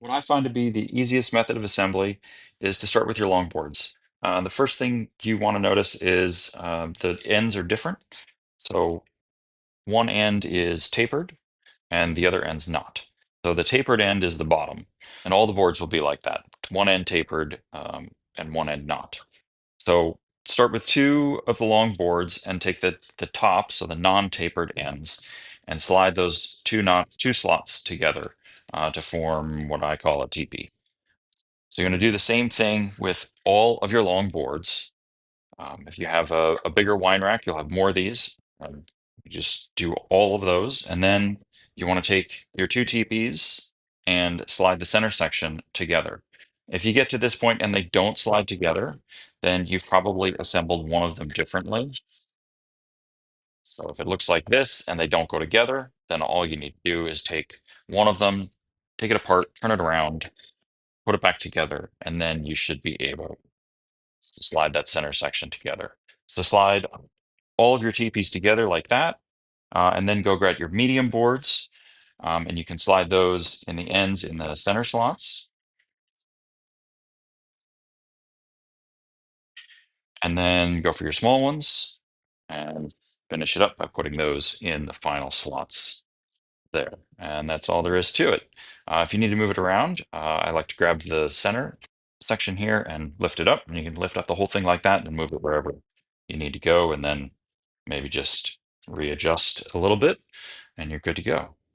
What I find to be the easiest method of assembly is to start with your long boards. The first thing you want to notice is the ends are different. So one end is tapered and the other end's not. So the tapered end is the bottom, and all the boards will be like that. One end tapered and one end not. So start with two of the long boards and take the top, so the non-tapered ends, and slide those two slots together to form what I call a teepee. So you're going to do the same thing with all of your long boards. If you have a bigger wine rack, you'll have more of these. You just do all of those, and then you want to take your two teepees and slide the center section together. If you get to this point and they don't slide together, then you've probably assembled one of them differently. So if it looks like this and they don't go together, then all you need to do is take one of them, take it apart, turn it around, put it back together, and then you should be able to slide that center section together. So slide all of your teepees together like that, and then go grab your medium boards, and you can slide those in the ends in the center slots, and then go for your small ones and finish it up by putting those in the final slots there. And that's all there is to it. If you need to move it around, I like to grab the center section here and lift it up, and you can lift up the whole thing like that and move it wherever you need to go, and then maybe just readjust a little bit, and you're good to go.